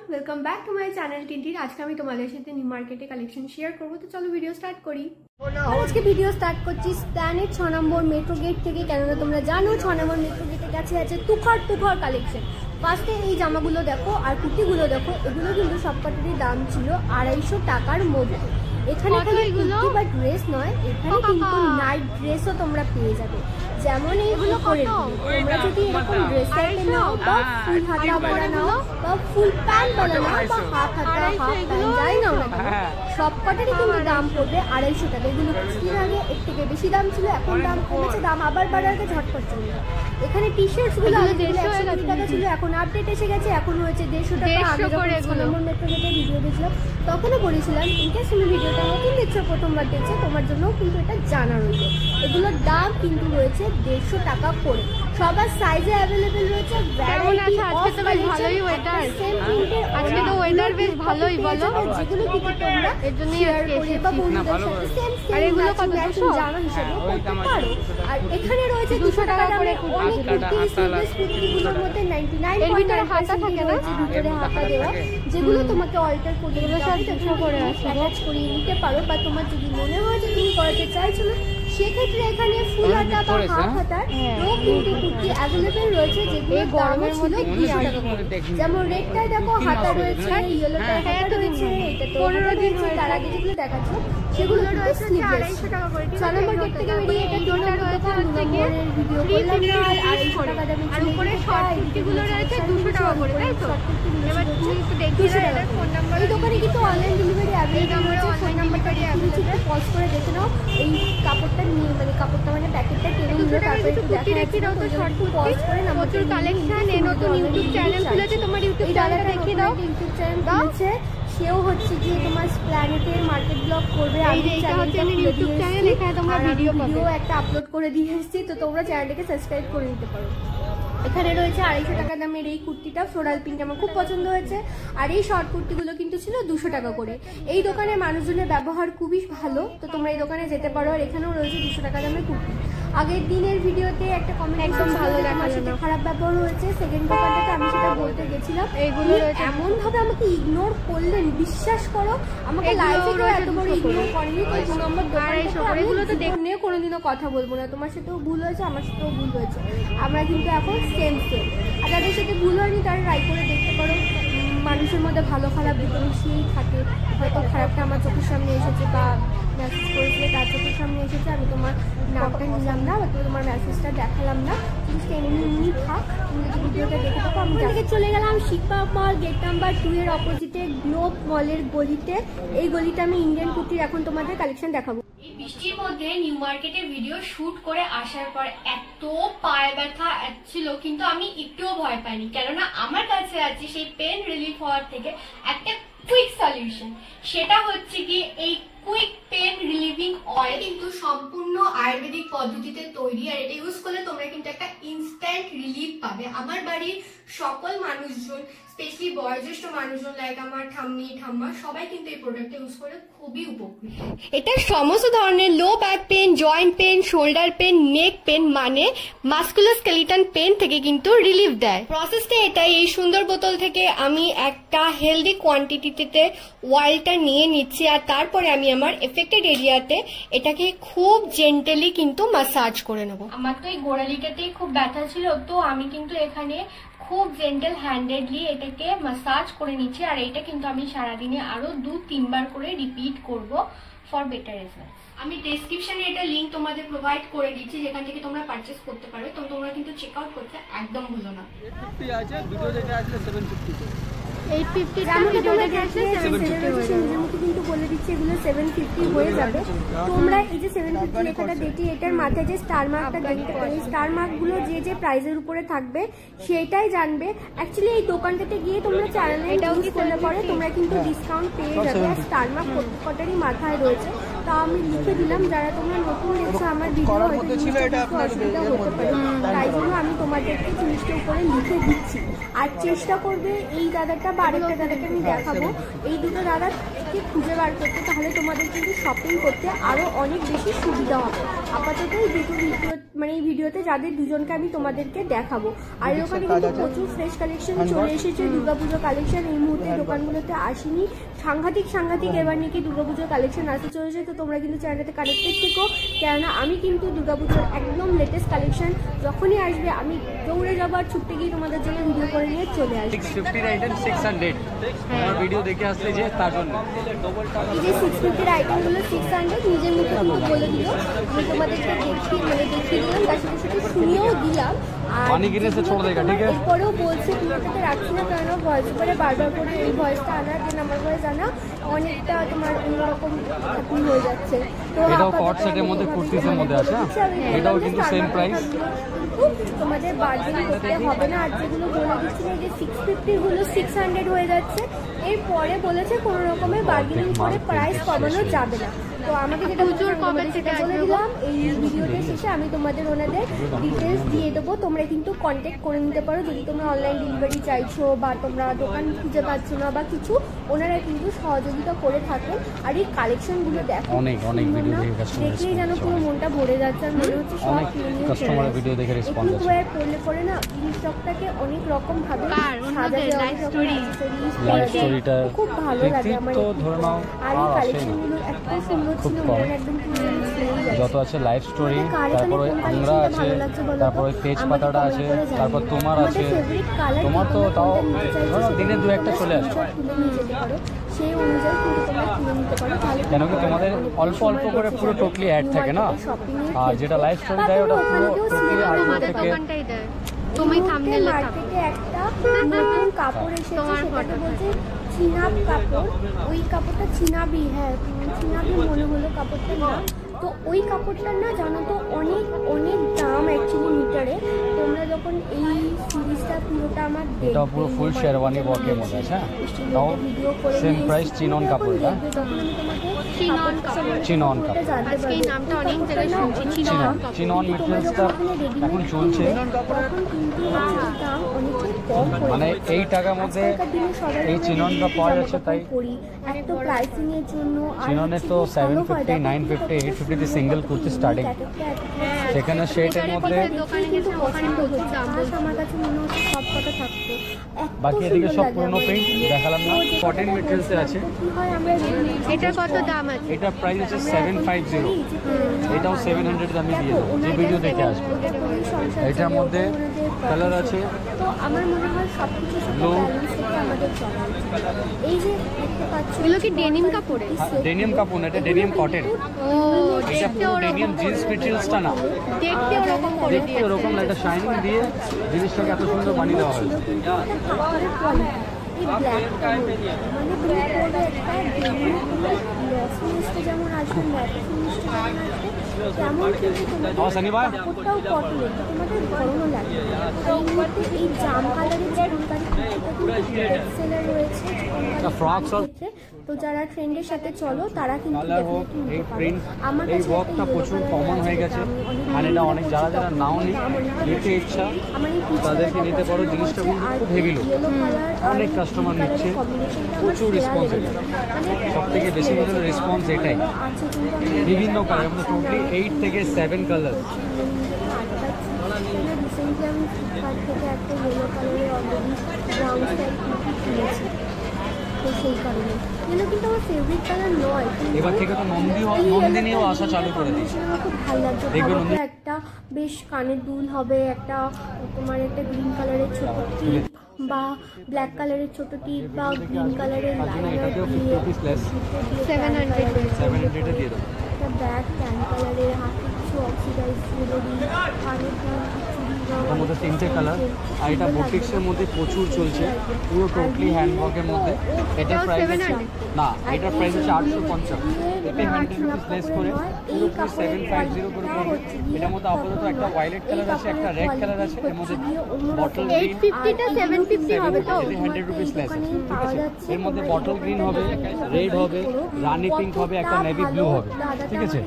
Welcome back to my channel Tintin. आज का আমি তোমাদের সাথে নিউ মার্কেটে কালেকশন শেয়ার করব, তো চলো ভিডিও স্টার্ট করি। আজকে ভিডিও স্টার্ট করছি প্ল্যানেট 6 নম্বর মেট্রো গেট থেকে, কেননা তোমরা জানো 6 নম্বর মেট্রো গেটের কাছে আছে তুখার কালেকশন। ফার্স্টে এই জামাগুলো দেখো আর কুর্তিগুলো দেখো, এগুলো কিন্তু সবকটারই দাম ছিল 250 টাকার মধ্যে। এখানে কুর্তি বা ড্রেস নয়, এখানে কিন্তু নাইট ড্রেসও তোমরা পেয়ে যাবে। যেমন এইগুলো করে তোমরা যদি এরকম ড্রেস টাইপের নাও বা ফুল হাতা বালা নাও বা ফুল প্যান্ট বালা নাও বা হাফ হাতা হাফ প্যান্ট যাই নাও না কেন, সবকটারই কিন্তু দাম পড়বে 250 টাকা। এগুলো কিছুদিন আগে এর থেকে বেশি দাম ছিল, এখন দাম কমেছে, দাম আবার বাড়াতে ঝটপট চলে যায়। এখানে টি শার্টস গুলো আগে 120 টাকা ছিল, এখন আপডেট এসে গেছে, এখন হয়েছে 150 টাকা। আগে যখন 6 নম্বর মেট্রো গেটে ভিডিও দিয়েছিলাম তখনও বলেছিলাম, ইনকেস তুমি ভিডিওটা নতুন দেখছো, প্রথমবার দেখছো, তোমার জন্য কিন্তু এটা জানা রয়েছে। এগুলোর দাম কিন্তু রয়েছে 150 টাকা করে। সবার সাইজে অ্যাভেলেবেল রয়েছে। কেমন আছে আজকে? তো বেশ ভালোই ওয়েদার, আজকে তো ওয়েদার বেশ ভালোই, বলো যেগুলো কিন্তু তোমরা এর জন্য শেয়ার করে বা বন্ধুদের সাথে সেম আর এগুলো কত জানো হিসেবে করতে পারো। আর এখানে রয়েছে 200 টাকা করে অনেক কুর্তি, স্লিভলেস কুর্তিগুলোর মধ্যে 99 এর ভিতরে হাতা থাকে না, ভিতরে হাতা দেওয়া, যেগুলো তোমাকে অল্টার করে এগুলো সব 200 করে আছে, অ্যাটাচ করিয়ে নিতে পারো। বা তোমার যদি মনে হয় যে তুমি করাতে চাইছো না, সেক্ষেত্রে এখানে ফুল হাতা বা হাফ হাতার কিন্তু কুর্তি অ্যাভেলেবেল রয়েছে, যেগুলো গরমের মধ্যে 200 টাকা করে। যেমন রেডটায় দেখো হাতা রয়েছে, ইয়েলোটায় হাতা রয়েছে, এটা তো 15 দিন তার আগে যেগুলো দেখাচ্ছো সেগুলো রয়েছে স্লিভলেস। 6 নম্বর গেট থেকে বেরিয়ে এটা 2 নম্বর দোকান, 2 নম্বরের ভিডিও করলাম আর 250 টাকা দামে। আর উপরে শর্ট কুর্তিগুলো রয়েছে 200 টাকা করে, তাই তো? এবার তুমি একটু দেখিয়ে দাও এর ফোন নাম্বার। এই দোকানে কিন্তু অনলাইন ডেলিভারি অ্যাভেলেবল রয়েছে। ফোন নাম্বারটা একটু পজ করে দেখে নাও। এই কাপড়টা নিয়ে কাপড়টা মানে প্যাকেটটা টেনে নিয়ে তারপরে একটু দেখে দাও তো। শর্ট পজ করে প্রচুর কালেকশন। এই নতুন ইউটিউব চ্যানেল খুলেছে, তোমার ইউটিউব চ্যানেলটা দেখিয়ে দাও। ইউটিউব চ্যানেল খুলেছে, সেও হচ্ছে কি তোমার প্ল্যানেটের মার্কেট ব্লগ করবে। আমি এটা হচ্ছে ইউটিউব চ্যানেল, এখানে তোমরা ভিডিও একটা আপলোড করে দিয়ে এসেছি, তো তোমরা চ্যানেলটাকে সাবস্ক্রাইব করে নিতে পারো। এখানে রয়েছে 250 টাকা দামের এই কুর্তিটা, ফ্লোরাল পিঙ্ক, আমার খুব পছন্দ হয়েছে। আর এই শর্ট কুর্তিগুলো কিন্তু ছিল 200 টাকা করে। এই দোকানে মানুষজনের ব্যবহার খুবই ভালো, তো তোমরা এই দোকানে যেতে পারো। আর এখানেও রয়েছে 200 টাকা দামের কুর্তি। আগের দিনের ভিডিওতে একটা কমেন্ট একদম ভালো দেখালো না, খারাপ ব্যবহার হয়েছে সেকেন্ড দোকানটাতে, আমি সেটা বলতে গেছিলাম। এইগুলো এমন ভাবে আমাকে ইগনোর করলেন, বিশ্বাস করো আমাকে লাইফে কেউ এত বড় ইগনোর করেনি। তো 2 নম্বর দোকানে এগুলো তো দেখে কোনোদিনও কথা বলবো না। তোমার সাথেও ভুল হয়েছে, আমার সাথেও ভুল হয়েছে, আমরা কিন্তু এখন সেম। আর যাদের সাথে ভুল হয়নি তারা ট্রাই করে দেখতে পারো। মানুষের মধ্যে ভালো খারাপ দুটো মিশিয়েই থাকে। হয়তো খারাপটা আমার চোখের সামনে এসেছে বা মেসেজ করেছিলে তার চোখের সামনে এসেছে, আমি তোমার নামটা নিলাম না বা তোমার মেসেজটা দেখালাম না, কিন্তু এমনি থাক। তুমি যদি ভিডিওটা দেখে থাকো, আমি থেকে চলে গেলাম শিখবা মল, গেট নাম্বার 2 এর অপোজিটে গ্লোব মলের গলিতে। এই গলিতে আমি ইন্ডিয়ান কুর্তির এখন তোমাদের কালেকশন দেখাবো। এই বৃষ্টির মধ্যে নিউ মার্কেটে ভিডিও শুট করে আসার পর এত পায়ে ব্যথা ছিল, কিন্তু আমি একটুও ভয় পাইনি, কেননা আমার কাছে আছে সেই পেন রিলিফ হওয়ার থেকে একটা কুইক সলিউশন। সেটা হচ্ছে কি এই কুইক পেন রিলিভিং অয়েল, কিন্তু সম্পূর্ণ আয়ুর্বেদিক পদ্ধতিতে তৈরি। আর এটা ইউজ করলে তোমরা কিন্তু একটা ইনস্ট্যান্ট রিলিফ পাবে। আমার বাড়ির সকল মানুষজন, স্পেশালি বয়োজ্যেষ্ঠ মানুষজন লাইক আমার ঠাম্মি ঠাম্মা, সবাই কিন্তু এই প্রোডাক্টটা ইউজ করে খুবই উপকৃত। এটা সমস্ত ধরনের low back pain, joint pain, shoulder pain, নেক পেন মানে মাস্কুলোস্কেলিটন পেন থেকে কিন্তু রিলিফ দেয়। প্রসেসটা এটাই, এই সুন্দর বোতল থেকে আমি একটা হেলদি কোয়ান্টিটিতে অয়েলটা নিয়ে নিচ্ছি, আর তারপরে আমি আমার এফেক্টেড এরিয়াতে এটাকে খুব জেন্টালি কিন্তু মাসাজ করে নেব। আমার তো এই গোড়ালিটাতেই খুব ব্যথা ছিল, তো আমি কিন্তু এখানে খুব জেন্টাল হ্যান্ডেডলি এটাকে মাসাজ করে নিচ্ছি। আর এটা কিন্তু আমি সারাদিনে আরো 2-3 বার করে রিপিট করব ফর বেটার রেজাল্ট। আমি ডেসক্রিপশনে এটা লিঙ্ক তোমাদের প্রোভাইড করে দিচ্ছি, যেখান থেকে তোমরা পারচেস করতে পারো। তো তোমরা কিন্তু চেক আউট করতে একদম ভুলো না। 850 আছে, ভিডিও দেখে আসলে 750। 850 টাকা ভিডিও দেখে আসলে 750 নিজের মতো কিন্তু বলে দিচ্ছি এগুলো 750 হয়ে যাবে। তোমরা এই যে 750 লেখাটা দেখি, এটার মাথায় যে স্টার মার্কটা দেখতে পাই, স্টার মার্কগুলো যে যে প্রাইজের উপরে থাকবে সেটাই জানবে। অ্যাকচুয়ালি এই দোকানটাতে গিয়ে তোমরা চ্যানেলে ইউজ করলে পরে তোমরা কিন্তু ডিসকাউন্ট পেয়ে যাবে। আর স্টার মার্ক প্রত্যেকটারই মাথায় রয়েছে, তা আমি লিখে দিলাম। যারা তোমরা নতুন দেখছো আমার ভিডিও হয়তো অসুবিধা হতে পারে, তাই জন্য আমি তোমাদেরকে জিনিসটা উপরে লিখে দিচ্ছি। আর চেষ্টা করবে এই দাদাটা বা আরেকটা দাদাকে আমি দেখাবো, এই দুটো দাদা আমাকে খুঁজে বার করতে, তাহলে তোমাদের কিন্তু শপিং করতে আরও অনেক বেশি সুবিধা হবে। আপাতত এই দুটো ভিডিও মানে এই ভিডিওতে যাদের দুজনকে আমি তোমাদেরকে দেখাবো। আর ওখানে কিন্তু প্রচুর ফ্রেশ কালেকশন চলে এসেছে, দুর্গাপুজো কালেকশন এই মুহূর্তে দোকানগুলোতে আসেনি। সাংঘাতিক এবার নাকি দুর্গাপুজোর কালেকশন আসতে চলেছে। তো তোমরা কিন্তু চ্যানেলটাতে কানেক্টেড থেকো, কেননা আমি কিন্তু দুর্গাপুজোর একদম লেটেস্ট কালেকশন যখনই আসবে আমি দৌড়ে যাবো আর ছুটতে গিয়ে তোমাদের জন্য ভিডিও করে নিয়ে চলে আসবো। 650 আইটেম 600 আমার ভিডিও দেখে আসলে যে তার জন্য এই যে 650 আইটেমগুলো 600 নিজের মুখে কিন্তু বলে দিল, আমি তোমাদেরকে দেখিয়ে দিলাম, তার সাথে সাথে শুনিয়েও দিলাম। আর পানি गिरने से छोड़ देगा, ठीक है? এরপরেও বলছি তোমাদেরকে রাখছি না, কারণ ভয়েস করে বারবার করে এই ভয়েসটা আনা 3 নাম্বার ভয়েস আনা অনেকটা তোমার অন্যরকম হ্যাপি হয়ে যাচ্ছে। তো এটাও কট সেটের মধ্যে কুর্তিসের মধ্যে আছে, এটাও কিন্তু সেম প্রাইস, তোমাদের বার্গেন করতে হবে না। আর যেগুলো বলে দিচ্ছিল যে 650 গুলো 600 হয়ে যাচ্ছে, এরপরে বলেছে কোনো রকমের বার্গেনিং করে প্রাইস কমানো যাবে না। তো আমাকে যেটা সেটা বলে দিলাম, এই ভিডিওতে শেষে আমি তোমাদের ওনাদের ডিটেলস দিয়ে দেবো। তোমরা কিন্তু কন্ট্যাক্ট করে নিতে পারো যদি তোমরা অনলাইন ডেলিভারি চাইছো বা তোমরা দোকান খুঁজে পাচ্ছ না বা কিছু, ওনারা কিন্তু সহযোগিতা করে থাকেন। আর এই কালেকশনগুলো দেখো অনেক ভিডিও দেখে দেখলেই যেন পুরো মনটা ভরে যাচ্ছে, আর মনে হচ্ছে সব কাস্টমার ভিডিও দেখে রেসপন্স আছে। ওয়্যার করলে পরে না এই স্টকটাকে অনেক রকম ভাবে সাজাতে লাইফ স্টোরি খুব ভালো লাগে আমার। তো ধরে নাও আর এই কালেকশনগুলো এত সুন্দর ছিল, মন একদম যত আছে লাইফ স্টোরি, তারপরে আমরা আছে, তারপরে তেজ পাতাটা আছে, তারপর তোমার আছে, তোমার তো তাও ধরো দিনে 2-1টা চলে আসে, সেই অনুযায়ী কিন্তু তোমরা কিনে নিতে পারো। কেন কি তোমাদের অল্প করে পুরো টোটালি অ্যাড থাকে না, আর যেটা লাইফ স্টোরি দেয় ওটা পুরো টোটালি আগে থেকে। তুমি থাম্বনেলে মার্কেটে একটা নতুন কাপড় এসেছে, সেটাকে বলছে চিনাব কাপড়। ওই কাপড়টা চিনাবি, হ্যাঁ চিনাবি মনে হলো কাপড়টার নাম। তো ওই কাপড়টার না জানো তো অনেক দাম অ্যাকচুয়ালি মিটারে। তোমরা যখন এই সিরিজটা পুরোটা আমার এটা পুরো ফুল শেরওয়ানি ওয়ার্কের মধ্যে আছে, তাও সেম প্রাইস চিনন কাপড়, এটা চিনন কাপড়। আজকে এই নামটা অনেক জায়গায় শুনছি, চিনন মেটেরিয়ালসটা এখন চলছে, মানে এই টাকার মধ্যে এই চিননটা পাওয়া যাচ্ছে। তাই এত প্রাইসিং এর জন্য চিননের তো 750, 950, 850 সিঙ্গেল কুর্তি স্টার্টিং, সেখানে শেটের মধ্যে দোকানে গেছে ওখানে প্রচুর দাম বলছে। আমার কাছে মনে হচ্ছে সব কথা থাকতো। বাকি এদিকে সব পুরনো প্রিন্ট দেখালাম না, কটন মেটেরিয়ালসে আছে। এটার কত দাম আছে? এটা প্রাইস আছে 750, এটাও 700 দামে দিয়ে দেবো, যে ভিডিও দেখে আসবে। এটার মধ্যে কালার আছে, তো আমার মনে হয় সবকিছু আমাদের চলা উচিত। এই যে দেখতে পাচ্ছ এগুলো কি ডেনিম কাপড়ে? ডেনিম কাপড় না, এটা ডেনিম কটন। ও এটা পুরো ডেনিম জিন্স মেটেরিয়ালসটা না, দেখতে ওরকম করে দেখতে ওরকম না, এটা শাইনিং দিয়ে জিনিসটাকে এত সুন্দর বানিয়ে দেওয়া হয়েছে। এই ব্ল্যাকটা মানে তুমি পরবে একটা ডেনিম লস ফিনিশটা যেমন আসবে, ম্যাট ফিনিশটা যেমন আসবে, তেমন কিন্তু তোমাদের কাপড়টাও কটনের, তোমাদের গরমও লাগবে। এই মুহূর্তে এই জাম কালারের চিকনকারি কুর্তিটা কিন্তু বেস্ট সেলার রয়েছে ফ্রকস আর তো যারা ট্রেন্ডের সাথে চলো তারা কিন্তু কালার হোক, এই প্রিন্ট, আমার এই কাছে ওয়ার্কটা প্রচুর কমন হয়ে গেছে। আর এটা অনেক যারা নাও নিতে ইচ্ছা তাদেরকে নিতে পারো, জিনিসটা কিন্তু খুব হেভি লুক, অনেক কাস্টমার নিচ্ছে, প্রচুর রেসপন্স। এটা সব থেকে বেশি বছর রেসপন্স এটাই, বিভিন্ন কালার, আমাদের টোটালি 8 থেকে 7 কালার। রিসেন্টলি আমি ফ্লিপকার্ট থেকে একটা ইয়েলো কালারের অলরেডি ব্রাউন স্টাইল কুর্তি কিনেছি, তো সেই কারণে ইয়েলো কিন্তু আমার ফেভারিট কালার নয়। এবার থেকে তো নন্দিনীও আসা চালু করে দিয়েছে, আমার খুব ভালো লাগছে। ভালো একটা বেশ কানের দুল হবে, একটা তোমার একটা গ্রিন কালারের ছোট টিপ বা ব্ল্যাক কালারের ছোট টিপ বা গ্রিন কালারের লাইনার দিয়ে 700 দিয়ে দেবো। একটা ব্ল্যাক ট্যান কালারের হাতে কিছু অক্সিডাইজ জুয়েলারি, কানের এটার মধ্যে 3টে কালার। আর এটা বুটিক্সের মধ্যে প্রচুর চলছে, পুরো টোটালি হ্যান্ডওয়ার্কের মধ্যে। এটার প্রাইস না, এটার প্রাইস হচ্ছে 850, এতে 100 রুপিস লেস করে পুরো 750 করে পড়বে। এটার মধ্যে আপাতত একটা ভায়োলেট কালার আছে, একটা রেড কালার আছে, এর মধ্যে বটল গ্রিন, 850টা 750 হবে তো, এতে 100 রুপিস লেস, ঠিক আছে। এর মধ্যে বটল গ্রিন হবে, রেড হবে, রানি পিঙ্ক হবে, একটা নেভি ব্লু হবে, ঠিক আছে।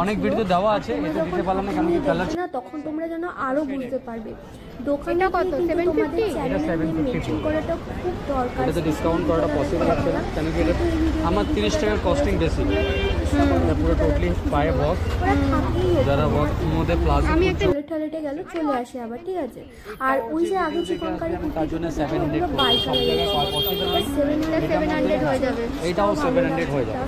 অনেক ভিডিওতে দেওয়া আছে, এটা দিতে পারলাম না কারণ কি কালার না, তখন তোমরা যেন আরো বুঝতে বুঝতে পারবে। দোকানে এটা কত? 750? এটা 750 মেনশন করাটা খুব দরকার। এটাতে ডিসকাউন্ট করাটা পসিবল হচ্ছে না, কেন কি এটা আমার 30 টাকার কস্টিং বেশি। এটা পুরো টোটালি পায়ে ওয়ার্ক, ওরা থাকেই যারা ওয়ার্ক মধ্যে প্লাজো আমি একটা টয়লেটে গেল চলে আসে আবার, ঠিক আছে। আর ওই যে আগে চিকনকারি তার জন্য 700 সব জায়গায় পাওয়া পসিবল না। 700 হয়ে যাবে, এটাও 700 হয়ে যাবে।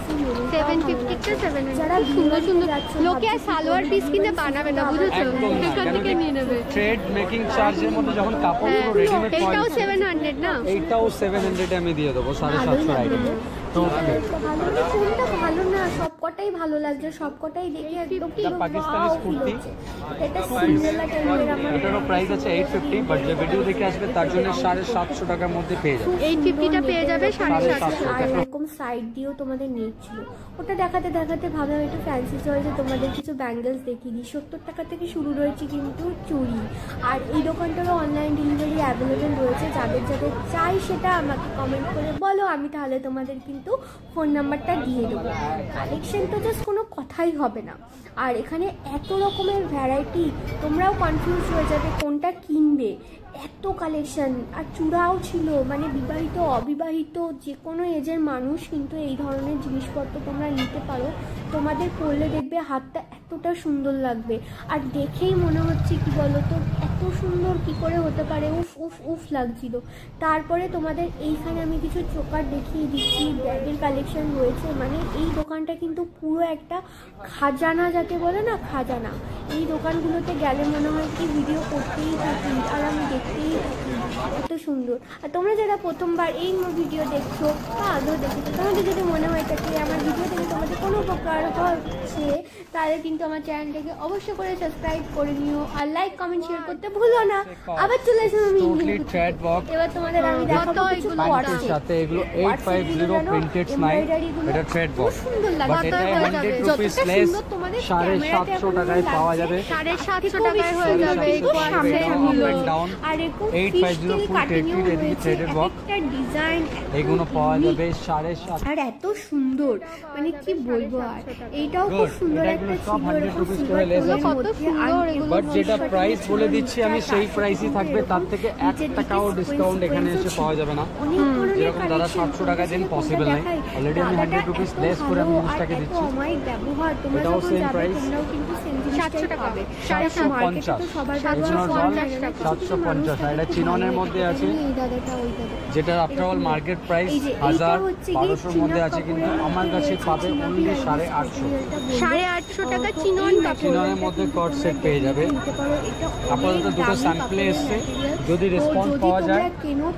750 তে 700। যারা সুন্দর সুন্দর যাচ্ছে লোকে আর সালোয়ার পিস কিনে বানাবে না, বুঝেছো? একদম না, এখান কেন থেকে কি নিয়ে নেবে। ট্রেড মেকিং চার্জের মধ্যে যখন কাপড়গুলো রেডিমেড পাওয়া এটাও যায়, 700 না? এইটাও 700 আমি দিয়ে দেবো, 750 আইটেম। তো কোনটা ভালো না, সবকটাই ভালো লাগছে, সবকটাই দেখে একদম এটা পাকিস্তানি wow feel কুর্তি। হচ্ছে। এটা সিঙ্গেলা টাইপের আমার এটারও প্রাইস আছে 850, বাট যে ভিডিও দেখে আসবে তার জন্য 750 টাকার মধ্যে পেয়ে যাবে। 850টা পেয়ে যাবে 750। আর এরকম সাইড দিয়েও তোমাদের নেট ছিল। ওটা দেখাতে দেখাতে ভাবলাম একটু ফ্যান্সি চয়েসে তোমাদের কিছু ব্যাঙ্গেলস দেখিয়ে দিই। 70 টাকা থেকে শুরু রয়েছে কিন্তু চুড়ি। আর এই দোকানটারও অনলাইন ডেলিভারি অ্যাভেলেবেল রয়েছে, যাদের যাদের চাই সেটা আমাকে কমেন্ট করে বলো, আমি তাহলে তোমাদের কিন্তু ফোন নাম্বারটা দিয়ে দেবো। কালেকশন তো জাস্ট কোনো কথাই হবে না। আর এখানে এত রকমের ভ্যারাইটি, তোমরাও কনফিউজ হয়ে যাবে কোনটা কিনবে, এত কালেকশন। আর চূড়াও ছিল, মানে বিবাহিত অবিবাহিত যে কোনো এজের মানুষ কিন্তু এই ধরনের জিনিসপত্র তোমরা নিতে পারো। তোমাদের পরলে দেখবে হাতটা এতটা সুন্দর লাগবে, আর দেখেই মনে হচ্ছে কি বলো তো, এত সুন্দর কি করে হতে পারে, উফ উফ উফ লাগছিল। তারপরে তোমাদের এইখানে আমি কিছু চোকার দেখিয়ে দিচ্ছি, ব্যাগের কালেকশন রয়েছে। মানে এই দোকানটা কিন্তু পুরো একটা খাজানা, যাকে বলে না খাজানা। এই দোকানগুলোতে গেলে মনে হয় কি ভিডিও করতেই থাকি আর আমি দেখতেই থাকি, এত সুন্দর। আর তোমরা যারা প্রথমবার এই ভিডিও দেখছো বা আগেও দেখেছো, তোমাদের যদি মনে হয় থাকে আমার ভিডিও দেখে তোমাদের কোনো উপকার হচ্ছে, তাহলে কিন্তু আমার চ্যানেলটাকে অবশ্যই করে সাবস্ক্রাইব করে নিও, আর লাইক কমেন্ট শেয়ার করতে ভুলো না। আবার চলে আসলাম আমি টোটালি থ্রেড ওয়ার্ক এবার তোমাদের আমি দেখাবো কিছু প্যান্টের সাথে। এগুলো 850 প্রিন্টেড স্মাইল, এটা থ্রেড ওয়ার্ক, সুন্দর বাট লাগে। এটা 100 রুপিস লেস 750 টাকায় পাওয়া যাবে। 750 টাকায় হয়ে যাবে এই কোয়ালিটিগুলো। আর এরকম 850 ফুল থ্রেডেড ওয়ার্ক, ডিজাইন এগুলো পাওয়া যাবে 750। আর এত সুন্দর, মানে কি বলবো। আর এইটাও খুব সুন্দর একটা সব ছিল, 100 রুপিস করে লেস আছে। কত সুন্দর এগুলো। বাট যেটা প্রাইস বলে দিচ্ছি আমি সেই প্রাইসই থাকবে, তার থেকে 1 টাকাও ডিসকাউন্ট এখানে এসে পাওয়া যাবে না। যেরকম দাদা 700 টাকা দিন পসিবল নেই, অলরেডি আমি 100 রুপিস লেস করে আমি জিনিসটাকে দিচ্ছি। এটাও সেম প্রাইস 700 টাকা পাবে। 750, 750। আর এটা চিননের মধ্যে আছে, যেটা আফটার অল মার্কেট প্রাইস 1000-1200 মধ্যে আছে, কিন্তু আমার কাছে পাবে অনলি 850। 850 টাকা চিনন কাপড়। চিননের মধ্যে কট সেট পেয়ে যাবে। আপাতত দুটো স্যাম্পলে এসছে, যদি রেসপন্স পাওয়া যায়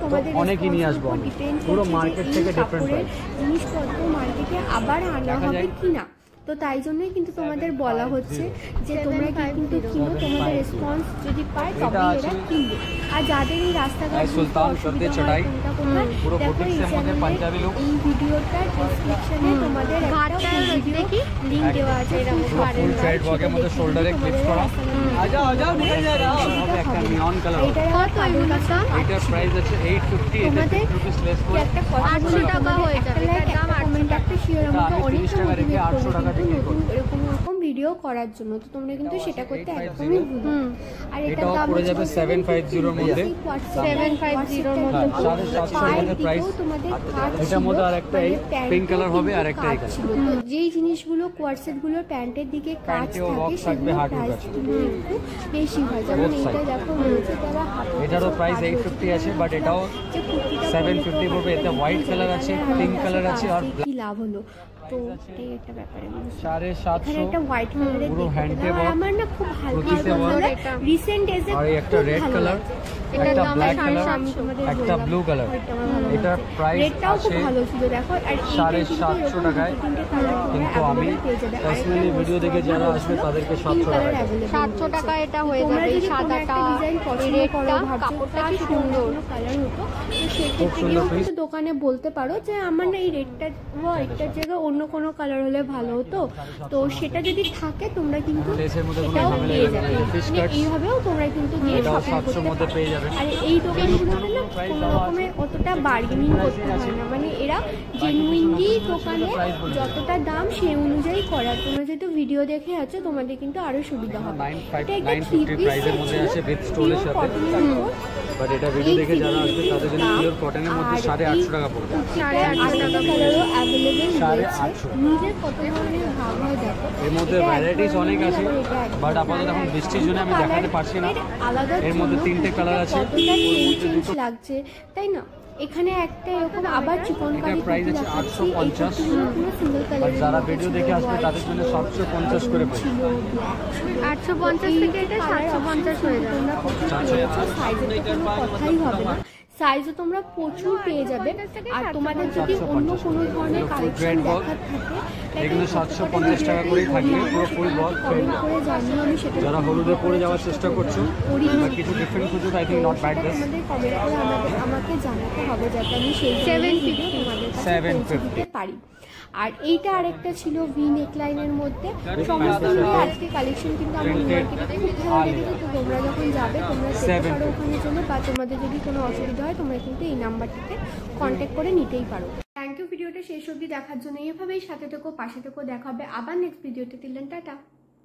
তো অনেকই নিয়ে আসবো আমি, পুরো মার্কেট থেকে ডিফারেন্ট প্রাইস। জিনিসপত্র মার্কেটে আবার আনা হবে কিনা, তো তাই জন্যই কিন্তু তোমাদের বলা হচ্ছে যে তোমরা কিন্তু কিনো, তোমাদের রেসপন্স যদি পায় তবে এরা কিনবে। আর যাদের এই রাস্তাঘাট সুলতান সদ্দে চড়াই পুরো বুটিক্সের মধ্যে পাঞ্জাবি লুক, এই ভিডিওটার ডেসক্রিপশনে তোমাদের একটা ভিডিও লিংক দেওয়া আছে, এরকম ফুল থ্রেড ওয়ার্কের মধ্যে শোল্ডারে ক্লিপস করা। আজাও আজাও নিয়ে যা রাও, হবে একটা নিয়ন কালার। কত এগুলো দাম? এটার প্রাইস আছে 850, এটা 50 রুপিস লেস করে একটা 800 টাকা হয়ে যাবে। এটার দাম 800 টাকা। একটা শেয়ার আমাকে আমি 30 টাকা রেখে 800 টাকা দিয়ে নতুন এরকম ভিডিও করার জন্য, তো তোমরা কিন্তু সেটা করতে একদমই ভুলো। আর এটার এটাও দাম পড়ে যাবে 750 এর মধ্যে, 750 এর মধ্যে। 750 এর প্রাইস। এটার মধ্যে আর একটা এই পিঙ্ক কালার হবে, আর একটা এই কালার। তো যেই জিনিসগুলো কোয়ার্সেট গুলোর প্যান্টের দিকে কাজ প্যান্টেও থাকে box থাকবে, সেগুলোর হাঁটুর প্রাইস কাছে। কিন্তু একটু বেশি হয়। যেমন Both এটা side। দেখো রয়েছে তারা এটারও প্রাইস 850 আছে, বাট এটাও 750 পড়বে। এতে হোয়াইট কালার আছে, পিঙ্ক কালার আছে, আর কি লাভ হলো। তো এটাই একটা ব্যাপারে এখানে 750 একটা হোয়াইট কালারের পুরো হ্যান্ড দেখতে ওয়ার্ক, আমার না খুব ভালো প্রতিতে লাগে। এটা। রিসেন্ট এজে আর এই একটা রেড কালার, একটা ব্ল্যাক কালার, একটা ব্লু কালার। এটার প্রাইস রেডটাও খুব আছে ভালো ছিল দেখো। আর 750 টাকায়, কিন্তু আমি পার্সোনালি ভিডিও দেখে যারা আসবে তাদেরকে 700 টাকা 700 টাকা এটা হয়ে যাবে। এই সাদাটা, এই রেডটা, কাপড়টা কি সুন্দর। কালার হতো, তো সেক্ষেত্রে সুন্দর piece। দোকানে বলতে পারো যে আমার না এই রেডটার জায়গায় অন্য অন্য কোনো কালার হলে ভালো হতো। তো সেটা যদি থাকে তোমরা কিন্তু লেসের মধ্যে কোনো এটাও ঝামেলা পেয়ে নেই, যাবে, fish মানে cuts, এইভাবেও তোমরা কিন্তু গিয়ে এটাও শপিং 700 করতে মধ্যে পেয়ে যাবে। আর এই দোকানগুলোতে না কোনো রকমের অতটা বার্গেনিং করতে হয় না, মানে এরা জেনুইনলি দোকানে যতটা দাম সেই অনুযায়ী করা। তোমরা যেহেতু ভিডিও দেখে আছো তোমাদের কিন্তু আরো সুবিধা হবে। 950 প্রাইসের মধ্যে আছে উইথ স্টোলের সাথে, বাট এটা ভিডিও দেখে যারা আসবে তাদের জন্য পিওর কটনের মধ্যে 850 টাকা পড়বে। 850 কালারও অ্যাভেলেবেল রয়েছে, 850 নিজের কত ধরনের ভাব হয় দেখো। এর মধ্যে এটা ভ্যারাইটিস একবার অনেক আছে, নিলে আবার এটা বাট একবার। আপাতত এখন বৃষ্টির জন্য আমি দেখাতে পারছি না। আলাদা এর মধ্যে 3টে কালার আছে, কতটা চেঞ্জ লাগছে তাই না। এখানে একটা এরকম আবার চিকন এটার প্রাইস আছে 850, সিঙ্গেল বাট কালার যারা ভিডিও দেখে আসবে তাদের জন্য 750 করে পড়বে। 850 থেকে এটা 750 হয়ে যাবে। তোমরা প্রচুর পেয়েছো, সাইজের তো কোনো কথাই হবে না, সাইজও তোমরা প্রচুর পেয়ে যাবে। আর তোমাদের যদি অন্য কোনো ধরনের কালেকশন দেখার থাকে এগুলো 750 টাকা করেই থাকবে পুরো ফুল বল। কমেন্ট করে জানিও, আমি সেটা যারা হলুদে পরে যাওয়ার চেষ্টা করছো করি বা কিছু ডিফারেন্ট খুঁজো, I think not bad this. তোমাদের কমেন্ট করে আমাকে জানাতে হবে যাতে আমি সেই 750 তোমাদের কাছে 750 পৌঁছে দিতে পারি। আর এইটা আরেকটা ছিল ভি নেকলাইনের মধ্যে। সমস্ত মিলিয়ে আজকে কালেকশন কিন্তু আমার মার্কেটে খুব ভালো লেগেছে। তো তোমরা যখন যাবে তোমরা যেতে পারো ওখানে জন্য, বা তোমাদের যদি কোনো অসুবিধা হয় তোমরা কিন্তু এই নাম্বারটিতে কন্ট্যাক্ট করে নিতেই পারো। থ্যাংক ইউ ভিডিওটা শেষ অবধি দেখার জন্য। এভাবেই সাথে থেকো, পাশে থেকো, দেখা হবে আবার নেক্সট ভিডিওতে। Till then tata.